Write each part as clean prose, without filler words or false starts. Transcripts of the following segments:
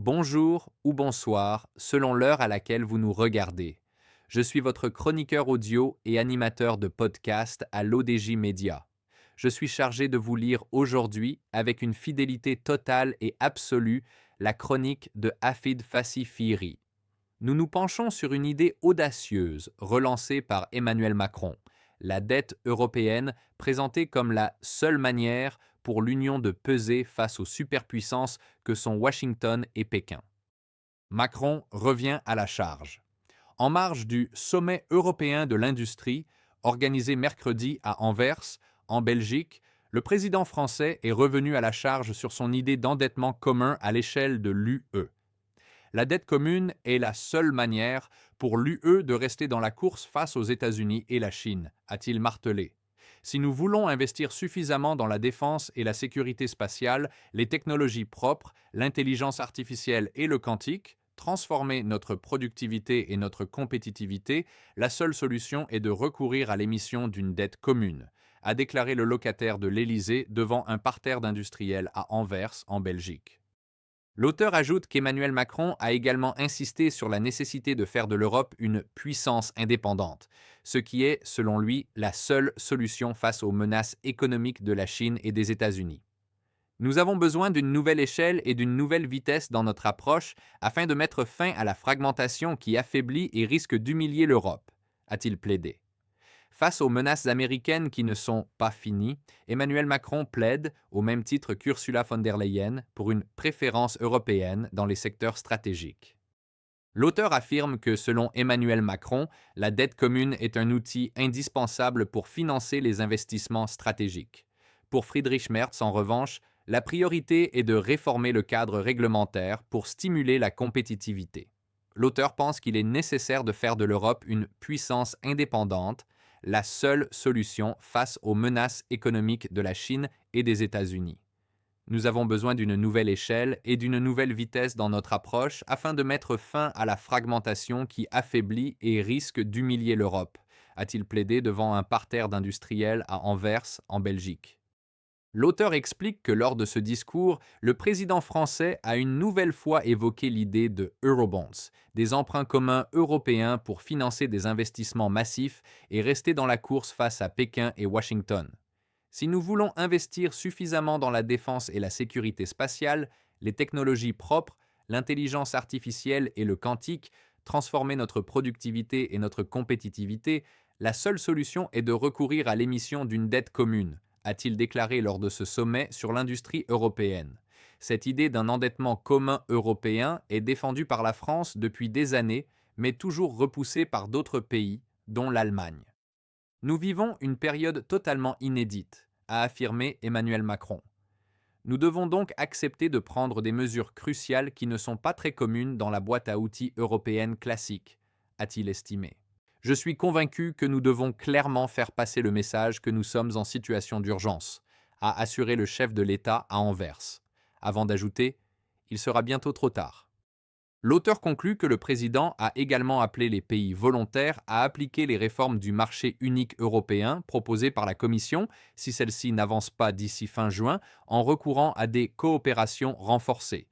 Bonjour ou bonsoir, selon l'heure à laquelle vous nous regardez. Je suis votre chroniqueur audio et animateur de podcast à l'ODJ Média. Je suis chargé de vous lire aujourd'hui, avec une fidélité totale et absolue, la chronique de Hafid Fassi Fihri. Nous nous penchons sur une idée audacieuse relancée par Emmanuel Macron, la dette européenne présentée comme la seule manière pour l'Union de peser face aux superpuissances que sont Washington et Pékin. Macron revient à la charge. En marge du Sommet européen de l'industrie, organisé mercredi à Anvers, en Belgique, le président français est revenu à la charge sur son idée d'endettement commun à l'échelle de l'UE. La dette commune est la seule manière pour l'UE de rester dans la course face aux États-Unis et la Chine, a-t-il martelé. Si nous voulons investir suffisamment dans la défense et la sécurité spatiale, les technologies propres, l'intelligence artificielle et le quantique, transformer notre productivité et notre compétitivité, la seule solution est de recourir à l'émission d'une dette commune, a déclaré le locataire de l'Élysée devant un parterre d'industriels à Anvers, en Belgique. L'auteur ajoute qu'Emmanuel Macron a également insisté sur la nécessité de faire de l'Europe une puissance indépendante, ce qui est, selon lui, la seule solution face aux menaces économiques de la Chine et des États-Unis. Nous avons besoin d'une nouvelle échelle et d'une nouvelle vitesse dans notre approche afin de mettre fin à la fragmentation qui affaiblit et risque d'humilier l'Europe, a-t-il plaidé. Face aux menaces américaines qui ne sont pas finies, Emmanuel Macron plaide, au même titre qu'Ursula von der Leyen, pour une préférence européenne dans les secteurs stratégiques. L'auteur affirme que, selon Emmanuel Macron, la dette commune est un outil indispensable pour financer les investissements stratégiques. Pour Friedrich Merz, en revanche, la priorité est de réformer le cadre réglementaire pour stimuler la compétitivité. L'auteur pense qu'il est nécessaire de faire de l'Europe une puissance indépendante, la seule solution face aux menaces économiques de la Chine et des États-Unis. Nous avons besoin d'une nouvelle échelle et d'une nouvelle vitesse dans notre approche afin de mettre fin à la fragmentation qui affaiblit et risque d'humilier l'Europe, a-t-il plaidé devant un parterre d'industriels à Anvers, en Belgique. L'auteur explique que lors de ce discours, le président français a une nouvelle fois évoqué l'idée de Eurobonds, des emprunts communs européens pour financer des investissements massifs et rester dans la course face à Pékin et Washington. Si nous voulons investir suffisamment dans la défense et la sécurité spatiale, les technologies propres, l'intelligence artificielle et le quantique, transformer notre productivité et notre compétitivité, la seule solution est de recourir à l'émission d'une dette commune, a-t-il déclaré lors de ce sommet sur l'industrie européenne. Cette idée d'un endettement commun européen est défendue par la France depuis des années, mais toujours repoussée par d'autres pays, dont l'Allemagne. Nous vivons une période totalement inédite, a affirmé Emmanuel Macron. Nous devons donc accepter de prendre des mesures cruciales qui ne sont pas très communes dans la boîte à outils européenne classique, a-t-il estimé. Je suis convaincu que nous devons clairement faire passer le message que nous sommes en situation d'urgence, a assuré le chef de l'État à Anvers, avant d'ajouter « Il sera bientôt trop tard ». L'auteur conclut que le président a également appelé les pays volontaires à appliquer les réformes du marché unique européen proposées par la Commission, si celle-ci n'avance pas d'ici fin juin, en recourant à des coopérations renforcées.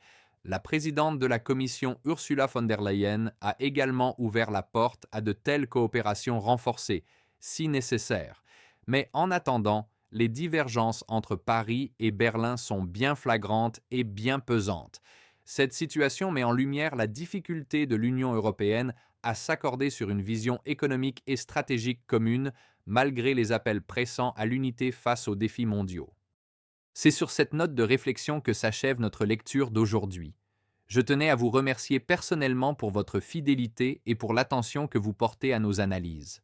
La présidente de la Commission Ursula von der Leyen a également ouvert la porte à de telles coopérations renforcées, si nécessaire. Mais en attendant, les divergences entre Paris et Berlin sont bien flagrantes et bien pesantes. Cette situation met en lumière la difficulté de l'Union européenne à s'accorder sur une vision économique et stratégique commune, malgré les appels pressants à l'unité face aux défis mondiaux. C'est sur cette note de réflexion que s'achève notre lecture d'aujourd'hui. Je tenais à vous remercier personnellement pour votre fidélité et pour l'attention que vous portez à nos analyses.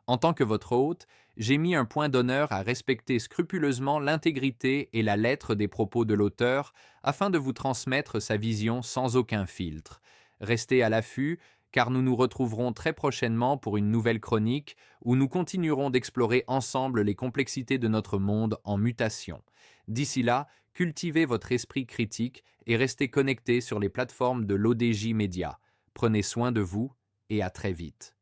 En tant que votre hôte, j'ai mis un point d'honneur à respecter scrupuleusement l'intégrité et la lettre des propos de l'auteur afin de vous transmettre sa vision sans aucun filtre. Restez à l'affût, car nous nous retrouverons très prochainement pour une nouvelle chronique où nous continuerons d'explorer ensemble les complexités de notre monde en mutation. D'ici là, cultivez votre esprit critique et restez connectés sur les plateformes de l'ODJ Média. Prenez soin de vous et à très vite.